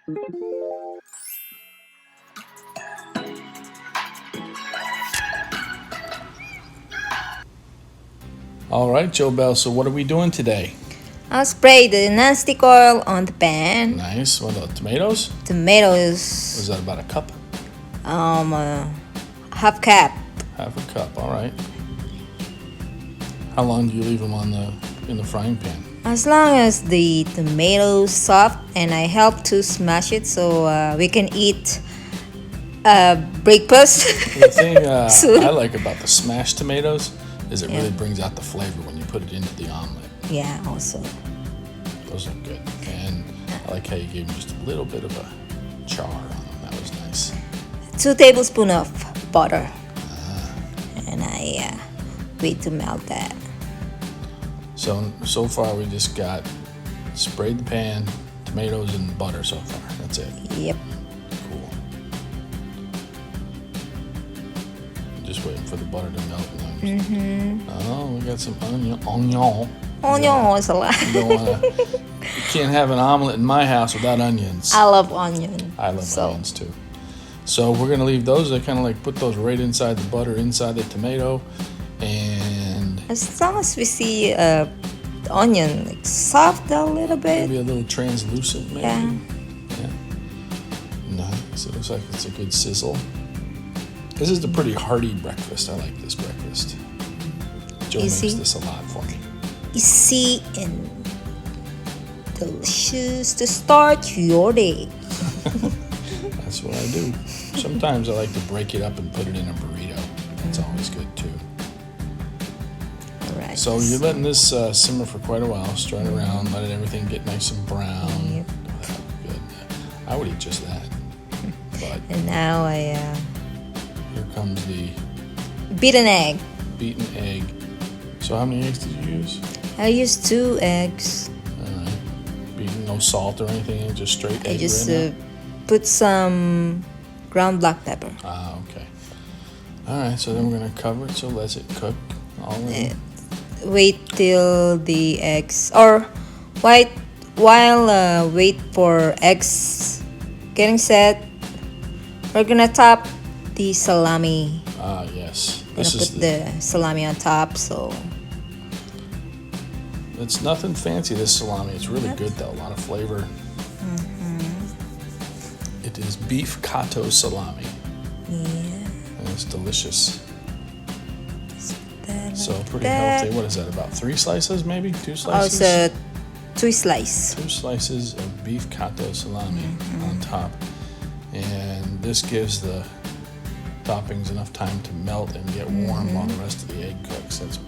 All right, Jobelle, so what are we doing today? I'll spray the nonstick oil on the pan. Nice. What are tomatoes? Tomatoes. What is that, about a cup? Half cup. Half a cup, all right. How long do you leave them in the frying pan? As long as the tomatoes soft, and I help to smash it so we can eat breakfast. The thing soon. I like about the smashed tomatoes is it really brings out the flavor when you put it into the omelet. Yeah, also. Those are good. And I like how you gave them just a little bit of a char on them. That was nice. 2 tablespoons of butter. And I wait to melt that. So far we just got sprayed the pan, tomatoes and butter so far. That's it. Yep. Cool. Just waiting for the butter to melt. Oh, we got some onion. Onion is a lot. You can't have an omelet in my house without onions. I love onion. I love onions too. So we're gonna leave those. I kind of like put those right inside the butter, inside the tomato, and as long as we see the onion like soft a little bit. maybe a little translucent, maybe. Yeah. Nice. It looks like it's a good sizzle. This is a pretty hearty breakfast. I like this breakfast. Joe makes this a lot for me. Easy and delicious to start your day. That's what I do. Sometimes I like to break it up and put it in a burrito. That's always good too. All right. So you're letting this simmer for quite a while. Stir it around, let everything get nice and brown. Yep. Good. I would eat just that. But And now here comes the beaten egg. beaten egg. So how many eggs did you use? I used 2 eggs. All right. Beaten, no salt or anything, just straight egg. I just right now? put some ground black pepper. Ah, okay. All right, so then we're gonna cover it. So let it cook all in. Wait till the eggs, or wait for eggs getting set. We're gonna top the salami. Ah, yes. Gonna put the salami on top. So it's nothing fancy. This salami. It's really good though. A lot of flavor. It is beef Kato salami. yeah, And it's delicious. So like pretty that. healthy. What is that? About 3 slices, maybe 2 slices. Also 2 slices. 2 slices of beef Kato salami on top, and this gives the toppings enough time to melt and get warm while the rest of the egg cooks. It's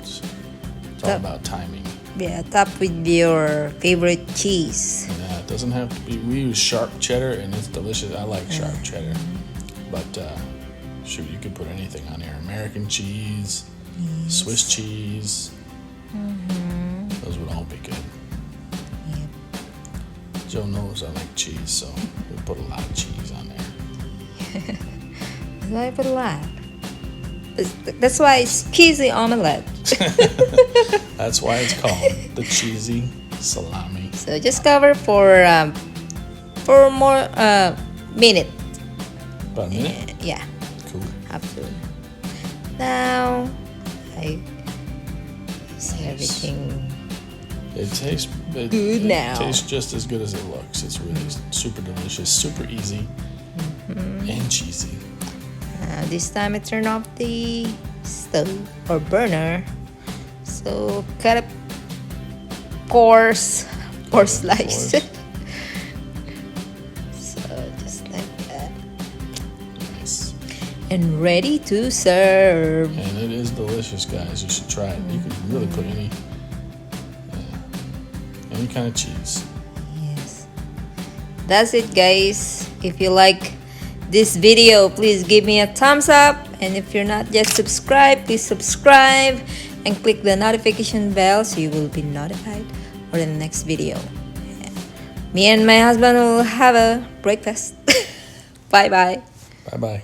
all about timing. Yeah, top with your favorite cheese. Yeah, it doesn't have to be. We use sharp cheddar, and it's delicious. I like sharp cheddar, but shoot, you could put anything on here. American cheese, Swiss cheese. Those would all be good. Yep. Joe knows I like cheese, so we put a lot of cheese on there. I put a lot. That's why it's cheesy omelette. That's why it's called the cheesy salami. So just cover for more minute. About a minute? Yeah, Cool. have to. Now I see everything. It tastes Good it now. tastes just as good as it looks. It's really super delicious, super easy, and cheesy. This time I turn off the stove or burner. So cut a coarse slice. So just like that. Nice. And ready to serve. And it is delicious, guys. You should try it. You can really put any kind of cheese. Yes. That's it, guys. If you like this video, please give me a thumbs up, and if you're not yet subscribed, please subscribe and click the notification bell so you will be notified for the next video. Me and my husband will have a breakfast. Bye bye. Bye bye.